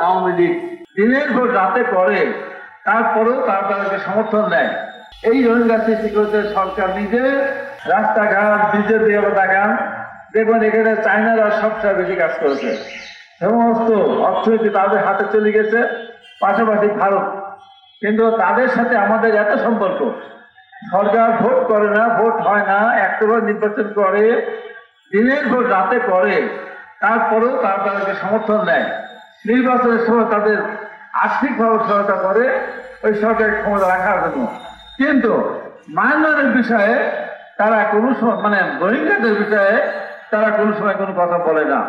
আওয়ামী লীগ দিনের পর রাতে করে, তারপরেও তাদেরকে সমর্থন দেয়। এই রোহিঙ্গা সৃষ্টি করতে সরকার নিজে রাস্তাঘাট নিজে দিয়ে দেখান, দেখবেন এখানে চায়নারা সবচেয়ে বেশি কাজ করেছে। সমস্ত অর্থনীতি তাদের হাতে চলে গেছে, পাশাপাশি ভারত। কিন্তু তাদের সাথে আমাদের এত সম্পর্ক, সরকার ভোট করে না, ভোট হয় না, একটাবার নির্বাচন করে, দিনের ভোট রাতে করে, তারপরেও তাদেরকে সমর্থন দেয়। নির্বাচনের সময় তাদের আর্থিকভাবে সহায়তা করে ওই সরকারের ক্ষমতা রাখার জন্য। কিন্তু মায়ানমারের বিষয়ে তারা কোনো সময়, মানে রোহিঙ্গাদের বিষয়ে তারা কোনো সময় কোনো কথা বলে না।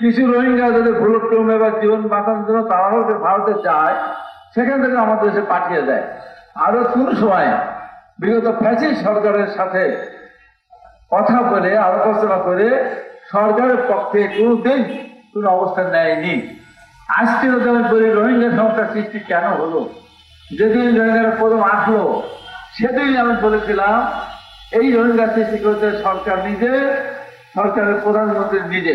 কিছু রোহিঙ্গা যদি ভুলক্রমে বা জীবন বাঁচানোর জন্য তারাও ভারতে যায়, সেখান থেকে আমাদের দেশে পাঠিয়ে দেয়। আরো কোনো সময় বিগত ফ্যাসিস্ট সরকারের সাথে কথা বলে আলোচনা করে সরকারের পক্ষে কোনোদিন কোনো অবস্থান নেয়নি। আজকে আমি বলি রোহিঙ্গা সমস্যার সৃষ্টি কেন হলো? যেদিন রোহিঙ্গারা প্রথম আসলো সেদিন আমি বলেছিলাম এই রোহিঙ্গা সৃষ্টি করতে সরকার নিজে, সরকারের প্রধানমন্ত্রী নিজে।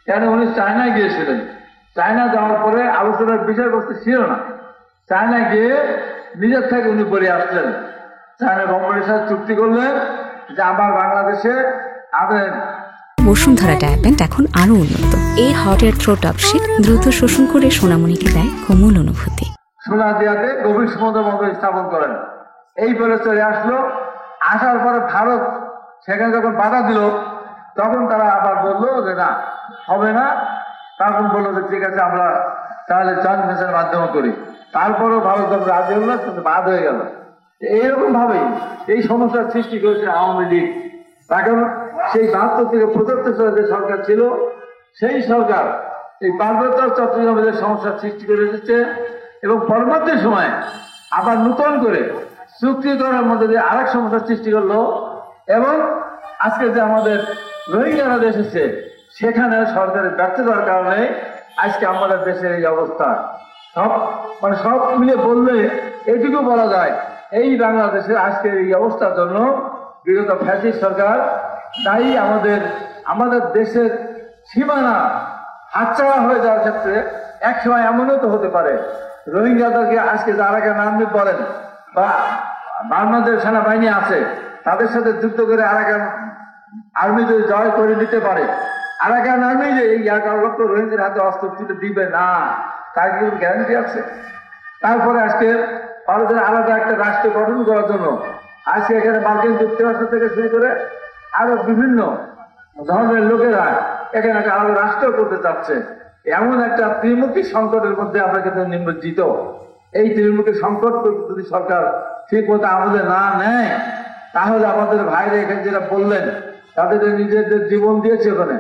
কেন? উনি চায়নায় গিয়েছিলেন। চায়না যাওয়ার পরে আলোচনার বিষয়বস্তু ছিল না। চায়না গিয়ে নিজের থেকে উনি বলে আসলেন, চায়না গভর্নমেন্টের সাথে চুক্তি করলেন যে আমার বাংলাদেশে আবেন বসুন্ধরা ডায়াপেন্ট এখন আরো উন্নত। এই হট এয়ার থ্রো টপশিট দ্রুত শোষণ করে সোনামণিকে দেয় কোমল অনুভূতি। সোনা দিয়াতে গভীর সমুদ্রের মতো স্থাপন করেন। এই বলে চলে আসলো। আসার পরে ভারত সেখানে যখন বাধা দিল, তখন তারা আবার বললো যে না, হবে না। তখন বললো যে ঠিক আছে, আমরা তাহলে জয়েন্ট ভেঞ্চারের মাধ্যমে করি। তারপরেও ভারত যখন রাজি হলো, কিন্তু বাদ হয়ে গেল। এইরকম ভাবেই এই সমস্যার সৃষ্টি করেছে আওয়ামী লীগ। এখন সেই ৭২ থেকে ৭৫ সালে যে সরকার ছিল, সেই সরকার এই পার্বত্য চট্টগ্রামে যে সমস্যার সৃষ্টি করে এসেছে এবং পরবর্তী সময় আবার নূতন করে চুক্তি করার মধ্যে দিয়ে আরেক সমস্যার সৃষ্টি করলো। এবং আজকে যে আমাদের রোহিঙ্গারা এসেছে, সেখানে সরকারের ব্যর্থতার কারণে আজকে আমাদের দেশের এই অবস্থা। সব মিলে বললে এইটুকু বলা যায়, এই বাংলাদেশের আজকের এই অবস্থার জন্য বিগত ফ্যাসিস্ট সরকার দায়ী। আমাদের দেশের সীমানা হাতছাড়া হয়ে যাওয়ার ক্ষেত্রে এক সময় এমনও তো হতে পারে, রোহিঙ্গাদেরকে আজকে আরাকান আর্মি বলেন বা বাংলাদেশ সেনাবাহিনী আছে, তাদের সাথে যুদ্ধ করে আরাকান আর্মি যদি জয় করে নিতে পারে, আরাকান আর্মি যে এই ১১ লক্ষ রোহিঙ্গার হাতে অস্ত্র তুলে দিবে না, তার কি গ্যারান্টি আছে? তারপরে আজকে ভারতের আলাদা একটা রাষ্ট্র গঠন করার জন্য আজকে এখানে মার্কিন যুক্তরাষ্ট্র থেকে শুরু করে আরো বিভিন্ন ধর্মের লোকেরা এখানে একটা আলাদা রাষ্ট্র করতে চাচ্ছে। এমন একটা ত্রিমুখী সংকটের মধ্যে আমরা কিন্তু নিমজ্জিত। এই ত্রিমুখী সংকট যদি সরকার ঠিক মতো আমাদের না নেয়, তাহলে আমাদের ভাইরা এখানে যেটা বললেন, তাদের নিজেদের জীবন দিয়েছে ওখানে,